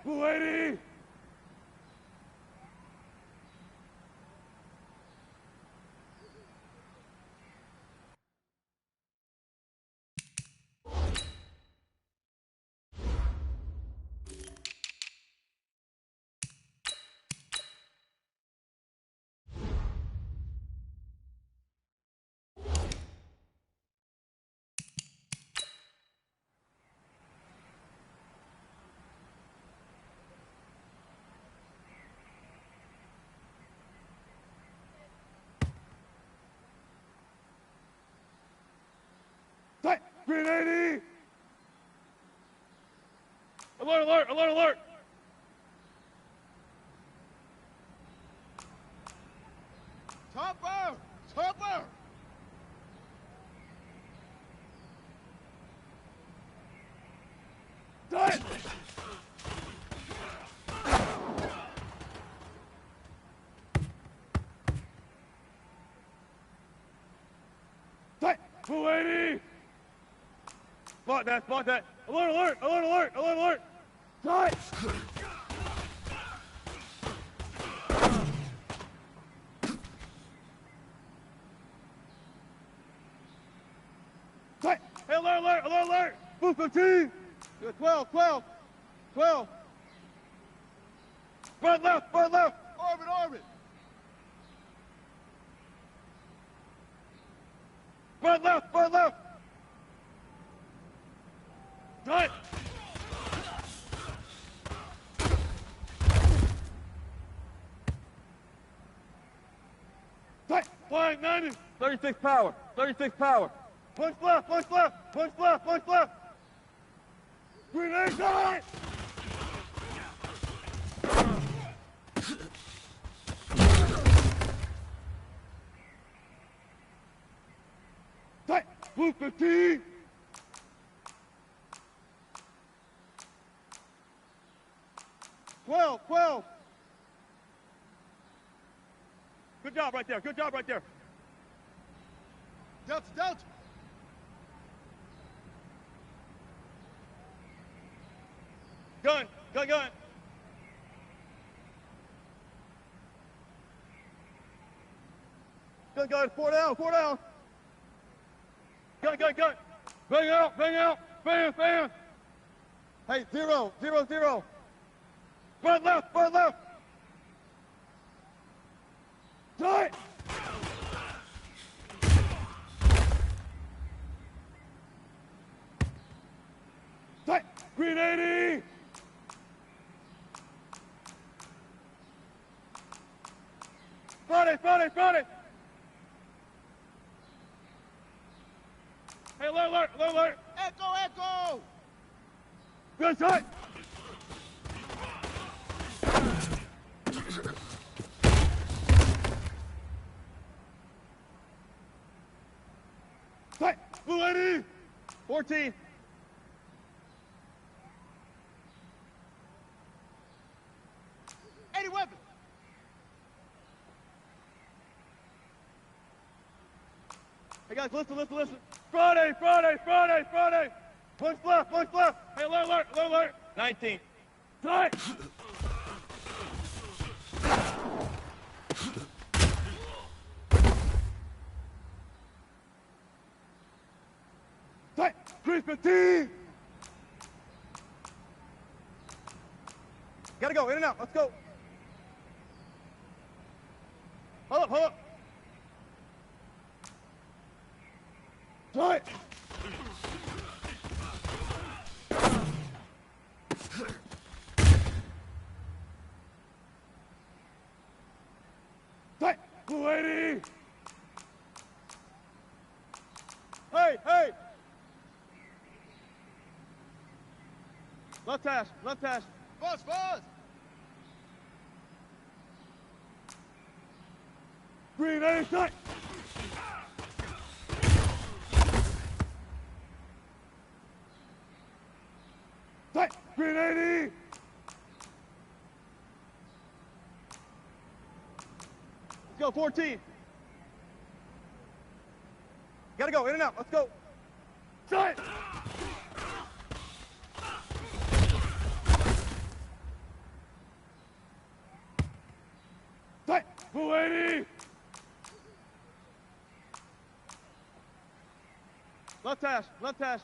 Blue 80. Tight. Green 80. Alert, alert, alert, alert. Topper. Topper. Tight. Tight. Blue 80. Spot that, spot that. Alert, alert, alert, alert, alert, alert. Tight. Tight. Hey, alert, alert, alert, alert. Blue 15. Good. 12, 12, 12. Front left, front left. Orbit, orbit. Front left, front left. Tight. Tight. Flying 90. 36 power, 36 power. Punch left, punch left, punch left, punch left. Green 80. Tight. Tight. Blue 15. Twelve. Good job right there, good job right there. Delta, Delta. Gun, gun, gun. Gun, gun, 4 down, 4 down. Gun, gun, gun. Bang out, fan, fan. Hey, 0, 0, 0. Front left, front left. Tight. Tight. Green 80. Friday. Hey, alert. Echo. Good tight. Tight. Blue 80. 14. Weapon. Hey guys, listen. Friday. Punch left. Hey, alert. 19. Tight. Tight. 315. Gotta go, in and out, let's go. Hold up. Tight. Tight. Blue 80. Hey. Left hash. Buzz. Green 80. Tight. Tight. Green 80. Let's go, 14. Gotta go, in and out, let's go. Tight. Blue 80. Left hash, left hash.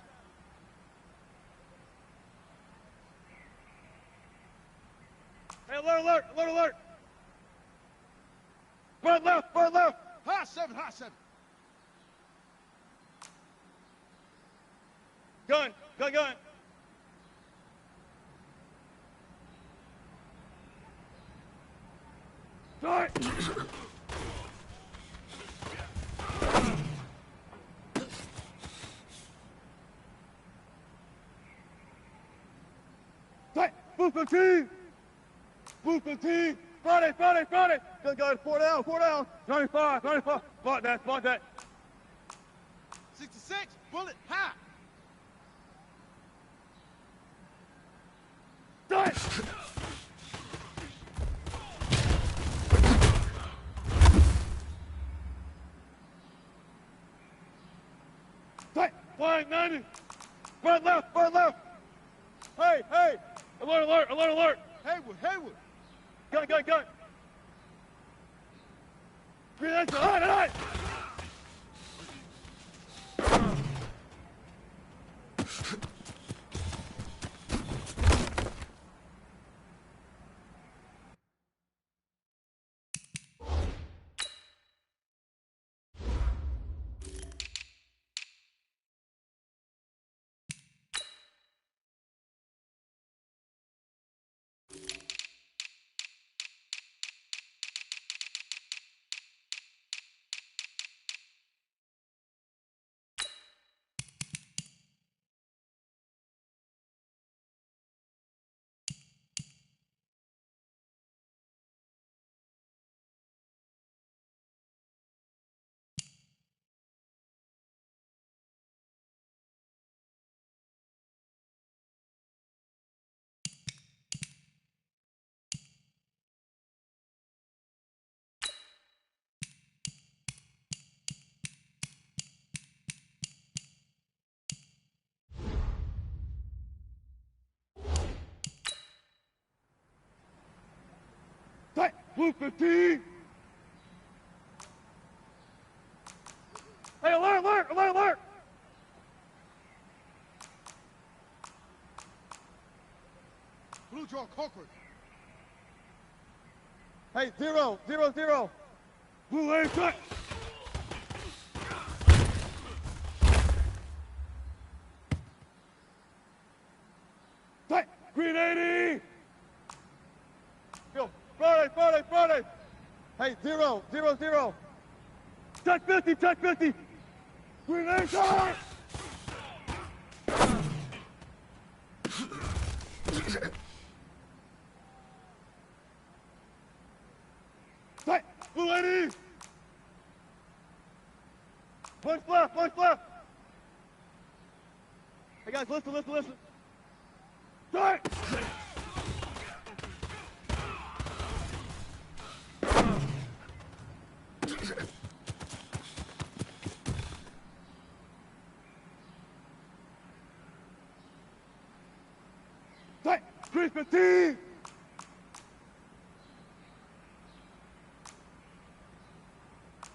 Hey, alert, alert, alert, alert. Front left, front left. High 7, high 7. Gun, gun, gun. Start. Blue 15! Blue 15! Friday, Friday, Friday! Good, good. 4 down. 95, 95. Spot that, spot that. 66, bullet, high. Start! Start! Flying 90! Front left, front left! Hey, hey! Alert, alert, alert, alert! Haywood, Haywood. Gun, gun, gun! Green exit, alright, alright! Blue 15! Hey, alert, alert, alert, alert! Blue draw, Concord. Hey, 0, 0, 0. Blue lane, cut! Tight! Green 80! Go! Friday, Friday, Friday! Hey, 0, 0, 0. Touch 50, touch 50! Green 80, cut! Tight! Blue 80! Punch left, punch left! Hey guys, listen, listen, listen! Tight! Tight! 315!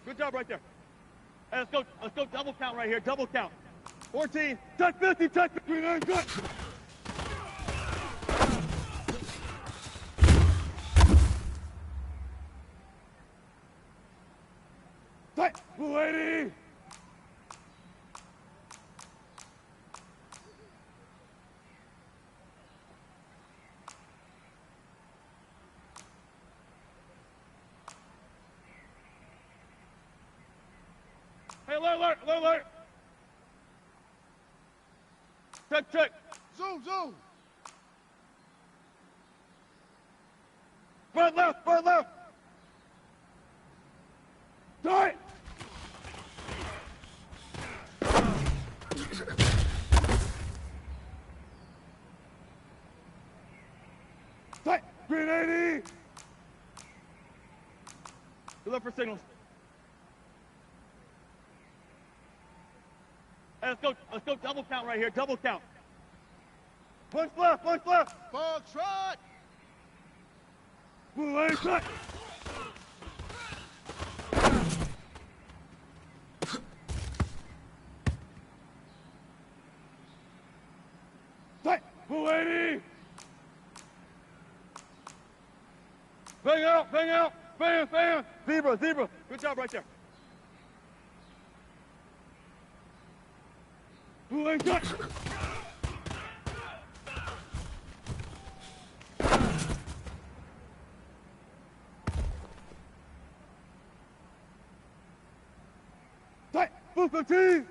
Good job right there. Hey, let's go double count right here, double count. 14, touch 50, touch 50, good. Tight, Blue 80. Hey, alert, alert, alert, alert. Check, check. Zoom, zoom. Front left, front left. Tight. Tight. Green 80. Good luck for signals. Hey, let's go double count right here, double count. Punch left, punch left. Ball trot. Blue 80, cut. Blue 80. Bang out, bang out. Fan, fan. Zebra, zebra. Good job right there. Blue 80 shot. Tight. Blue 15.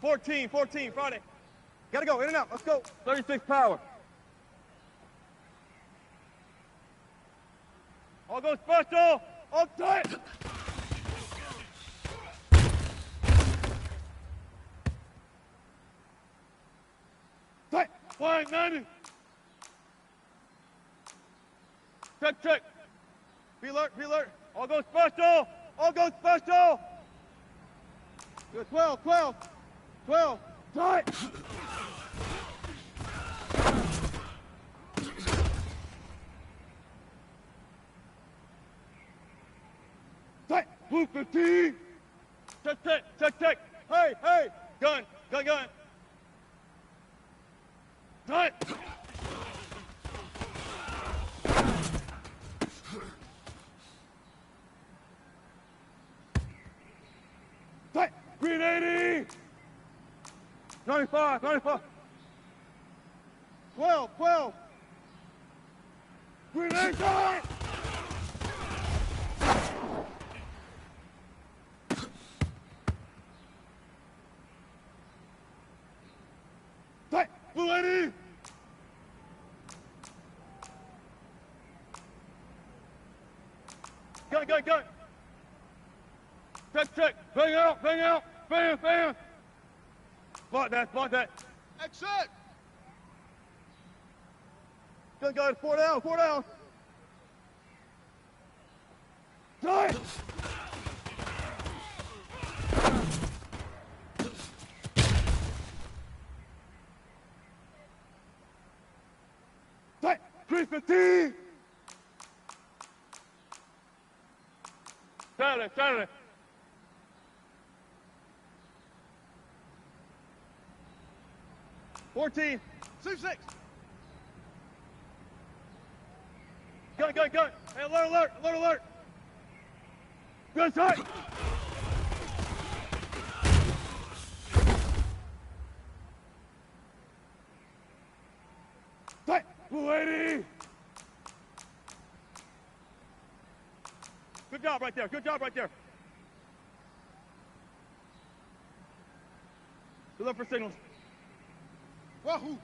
14, Friday. Gotta go, in and out, let's go. 36 power. All go special, all tight. Tight, flying 90. Check. Be alert, be alert. All go special, all go special. Good, 12, tight! Tight! Blue 15! Check! Hey! Gun! Tight! Tight! Green 80! 95. 12. Green 8 tight! Tight! Blue 80! Gun! Check! Bang out! Fan! Block that. Exit. Gun guys, 4 down. Tight! Tight! 315! Saturday. $14. 6. Gun. Hey, alert. Gun tight. Tight. Blue 80. Good job right there. Good luck for signals. Wahoo!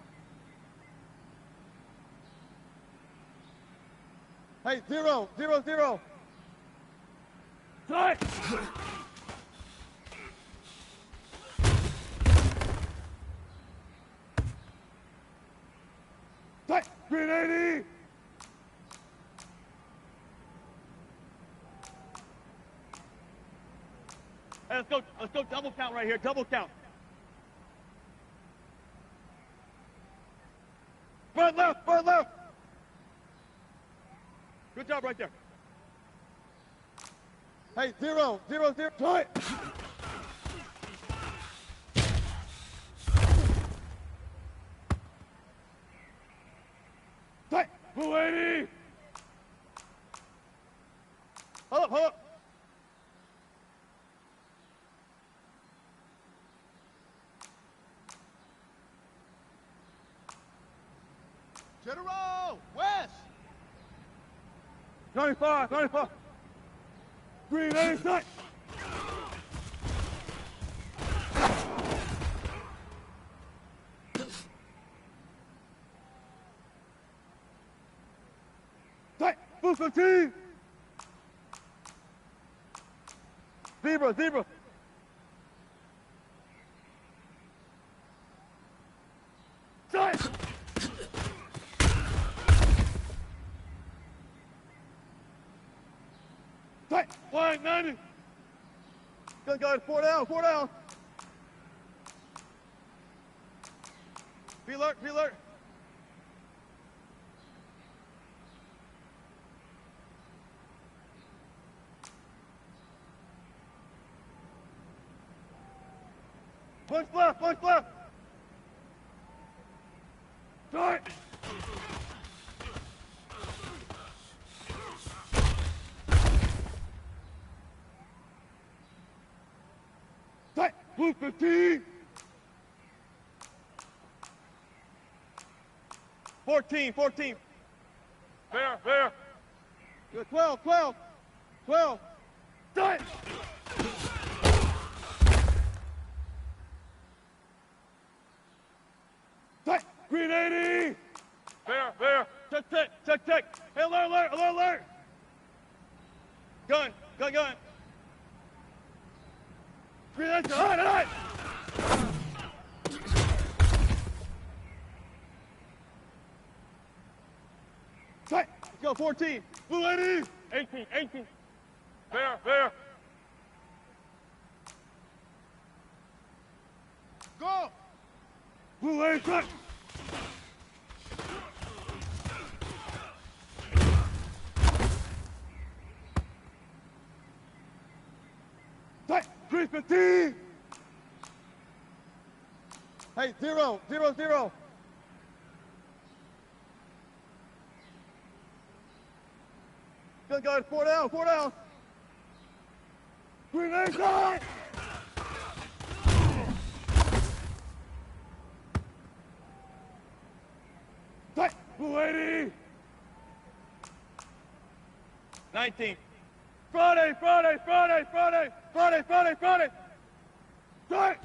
Hey, 0. Tight! Tight! Green 80! Hey, let's go double count right here, double count. Front left! Good job right there. Hey, 0, tight! Tight! Blue 80! Hold up! General, west. 95. Green 80, tight! Tight! Blue 15! Zebra! Tight! Tight! Flying 90! Gun guys, 4 down! Be alert! Punch left, punch left. Tight. Tight. Blue 15. 14, 14. Fair. Good, 12, 12. 12. Tight. Tight. Green 80. Fair. Check. Hey, alert. Gun. Green 80, all right. Tight. Let's go, 14. Blue 80. 18. Fair. Go. Blue 80, tight. Tight. Green 15. Hey, 0. Good guys, 4 down. Green 80, tight. Tight. Blue 80. 19. Friday. Tight.